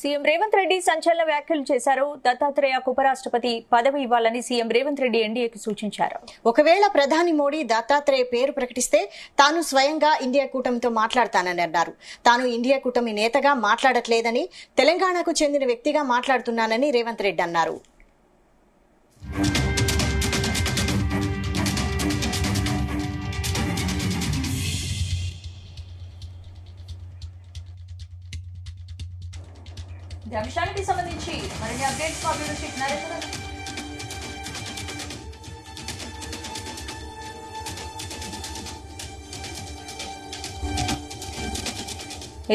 CM Revanth Reddy సంచలన వ్యాఖ్యలు చేశారు. దత్తాత్రేయకు ఉపరాష్ట్రపతి పదవి ఇవ్వాలని సీఎం రేవంత్ రెడ్డి ఎన్డీఏకి సూచించారు. ఒకవేళ ప్రధాని మోడీ దత్తాత్రేయ పేరు ప్రకటిస్తే తాను స్వయంగా ఇండియా కూటమితో మాట్లాడతానని అన్నారు. తాను ఇండియా కూటమి నేతగా మాట్లాడట్లేదని, తెలంగాణకు చెందిన వ్యక్తిగా మాట్లాడుతున్నానని రేవంత్ రెడ్డి అన్నారు. అంశానికి సంబంధించి మరిన్ని అప్డేట్స్ మా బ్యూరో చీఫ్ నరేందర్.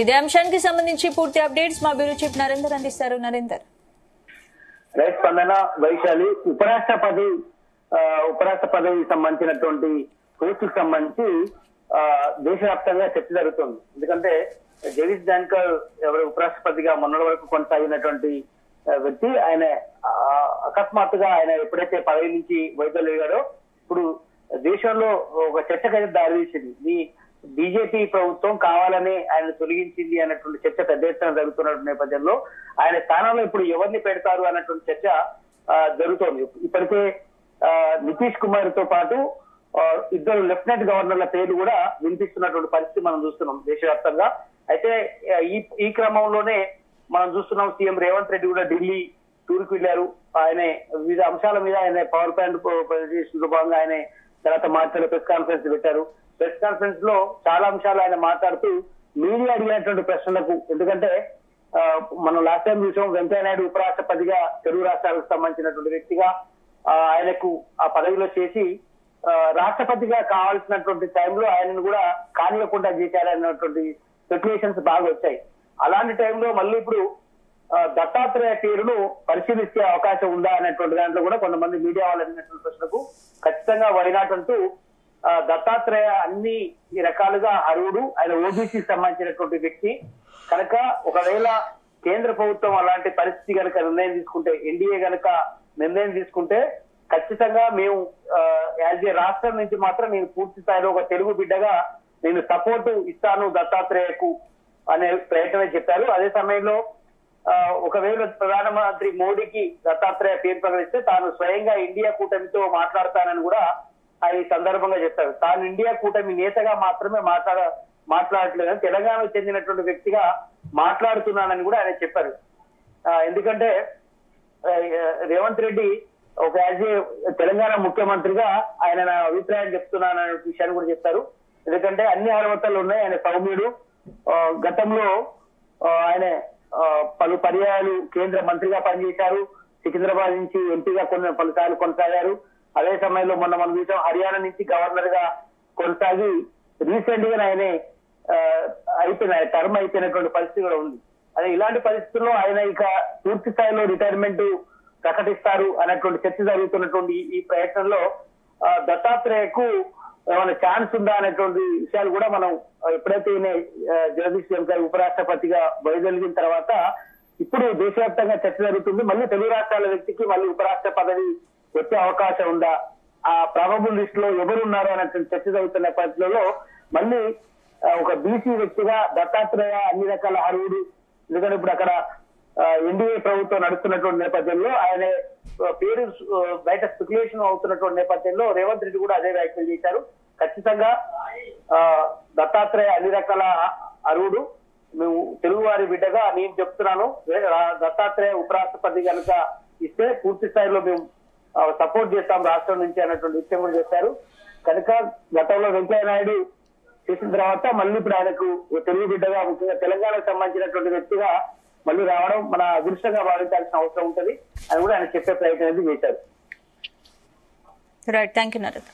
ఇదే అంశానికి సంబంధించి పూర్తి అప్డేట్స్ మా బ్యూరో చీఫ్ నరేందర్ అందిస్తారు. నరేందర్. రైట్ స్పందన, వైశాలి. ఉపరాష్ట్రపతి పదవికి సంబంధించినటువంటి పోస్టుకు సంబంధించి దేశవ్యాప్తంగా చర్చ జరుగుతుంది. ఎందుకంటే జగదీష్ ధన్కర్ ఎవరు ఉపరాష్ట్రపతిగా మొన్నటి వరకు కొనసాగినటువంటి వ్యక్తి, ఆయన అకస్మాత్తుగా ఆయన ఎప్పుడైతే పదవి నుంచి వైదొలిగారో ఇప్పుడు దేశంలో ఒక చర్చకైతే దారితీసింది. ఈ బీజేపీ ప్రభుత్వం కావాలని ఆయన తొలగించింది అన్నటువంటి చర్చ పెద్ద ఎత్తున జరుగుతున్న నేపథ్యంలో ఆయన స్థానంలో ఇప్పుడు ఎవరిని పెడతారు అన్నటువంటి చర్చ జరుగుతోంది. ఇప్పటికే నితీష్ కుమార్ తో పాటు ఇద్దరు లెఫ్టినెంట్ గవర్నర్ల పేర్లు కూడా వినిపిస్తున్నటువంటి పరిస్థితి మనం చూస్తున్నాం దేశవ్యాప్తంగా. అయితే ఈ క్రమంలోనే మనం చూస్తున్నాం సీఎం రేవంత్ రెడ్డి కూడా ఢిల్లీ టూర్ కు వెళ్లారు. ఆయన వివిధ అంశాల మీద ఆయన పవర్ పాయింట్ ప్రజెంటేషన్ భాగంగా ఆయన తర్వాత మాట్లాడే ప్రెస్ కాన్ఫరెన్స్ పెట్టారు. ప్రెస్ కాన్ఫరెన్స్ లో చాలా అంశాలు ఆయన మాట్లాడుతూ మీడియా అడిగినటువంటి ప్రశ్నలకు, ఎందుకంటే మనం లాస్ట్ టైం చూసాం వెంకయ్యనాయుడు ఉపరాష్ట్రపతిగా తెలుగు రాష్ట్రాలకు సంబంధించినటువంటి వ్యక్తిగా ఆయనకు ఆ పదవిలో చేసి రాష్ట్రపతిగా కావాల్సినటువంటి టైంలో ఆయనను కూడా కానివ్వకుండా చేశారన్నటువంటి స్పెక్యులేషన్స్ బాగా వచ్చాయి. అలాంటి టైంలో మళ్ళీ ఇప్పుడు దత్తాత్రేయ పేరును పరిశీలిస్తే అవకాశం ఉందా అనేటువంటి దాంట్లో కూడా కొంతమంది మీడియా వాళ్ళు అడిగినటువంటి ప్రశ్నకు ఖచ్చితంగా వైనాటంటూ దత్తాత్రేయ అన్ని రకాలుగా అర్హుడు, ఆయన ఓబీసీకి సంబంధించినటువంటి వ్యక్తి కనుక ఒకవేళ కేంద్ర ప్రభుత్వం అలాంటి పరిస్థితి కనుక నిర్ణయం తీసుకుంటే, ఎన్డీఏ కనుక నిర్ణయం తీసుకుంటే ఖచ్చితంగా మేము యాజ్ ఏ రాష్ట్రం నుంచి మాత్రం నేను పూర్తి స్థాయిలో ఒక తెలుగు బిడ్డగా నేను సపోర్టు ఇస్తాను దత్తాత్రేయకు అనే ప్రయత్నమే చెప్పారు. అదే సమయంలో ఒకవేళ ప్రధానమంత్రి మోడీకి దత్తాత్రేయ పేరు ప్రకటిస్తే తాను స్వయంగా ఇండియా కూటమితో మాట్లాడతానని కూడా ఆయన ఈ సందర్భంగా చెప్పారు. తాను ఇండియా కూటమి నేతగా మాత్రమే మాట్లాడట్లేదని, తెలంగాణకు చెందినటువంటి వ్యక్తిగా మాట్లాడుతున్నానని కూడా ఆయన చెప్పారు. ఎందుకంటే రేవంత్ రెడ్డి ఒక యాజ్ ఏ తెలంగాణ ముఖ్యమంత్రిగా ఆయన నా అభిప్రాయం చెప్తున్నాననే విషయాన్ని కూడా చెప్పారు. ఎందుకంటే అన్ని అర్హతలు ఉన్నాయి. ఆయన సౌమ్యుడు, గతంలో ఆయన పలు పర్యాయాలు కేంద్ర మంత్రిగా పనిచేశారు. సికింద్రాబాద్ నుంచి ఎంపీగా పలుసార్లు కొనసాగారు. అదే సమయంలో మొన్న మనం చూసాం హర్యానా నుంచి గవర్నర్ గా కొనసాగి రీసెంట్ గా ఆయన టర్మ్ అయిపోయినటువంటి పరిస్థితి కూడా ఉంది. అదే ఇలాంటి పరిస్థితుల్లో ఆయన ఇక పూర్తి స్థాయిలో రిటైర్మెంట్ ప్రకటిస్తారు అన్నటువంటి చర్చ జరుగుతున్నటువంటి ఈ ప్రయత్నంలో దత్తాత్రేయకు ఏమైనా ఛాన్స్ ఉందా అనేటువంటి విషయాలు కూడా మనం ఎప్పుడైతే జగదీష్ ధన్కర్ ఉపరాష్ట్రపతిగా బయలుదేరిన తర్వాత ఇప్పుడు దేశవ్యాప్తంగా చర్చ జరుగుతుంది. మళ్ళీ తెలుగు రాష్ట్రాల వ్యక్తికి మళ్ళీ ఉపరాష్ట్ర పదవి వచ్చే అవకాశం ఉందా, ఆ ప్రాబబుల్ లిస్ట్ లో ఎవరున్నారు అనేటువంటి చర్చ జరుగుతున్న పరిస్థితుల్లో మళ్ళీ ఒక బీసీ వ్యక్తిగా దత్తాత్రేయ అన్ని రకాల అర్హుడు, ఎందుకంటే ఇప్పుడు అక్కడ ఎన్డీఏ ప్రభుత్వం నడుస్తున్నటువంటి నేపథ్యంలో ఆయన పేరు బయట స్పెక్యులేషన్ అవుతున్నటువంటి నేపథ్యంలో రేవంత్ రెడ్డి కూడా అదే వ్యాఖ్యలు చేశారు. ఖచ్చితంగా దత్తాత్రేయ అన్ని రకాల అర్హుడు, మేము తెలుగు వారి బిడ్డగా నేను చెప్తున్నాను, దత్తాత్రేయ ఉపరాష్ట్రపతి కనుక ఇస్తే పూర్తి స్థాయిలో మేము సపోర్ట్ చేస్తాం రాష్ట్రం నుంచి అన్నటువంటి విషయం కూడా చేశారు. కనుక గతంలో వెంకయ్య నాయుడు చేసిన తర్వాత మళ్ళీ ఇప్పుడు ఆయనకు తెలుగు బిడ్డగా, ముఖ్యంగా తెలంగాణకు సంబంధించినటువంటి వ్యక్తిగా మళ్ళీ రావడం మన అదృష్టంగా భావించాల్సిన అవసరం ఉంటుంది అని కూడా ఆయన చెప్పే ప్రయత్నం చేశారు. Right, thank you Narendra.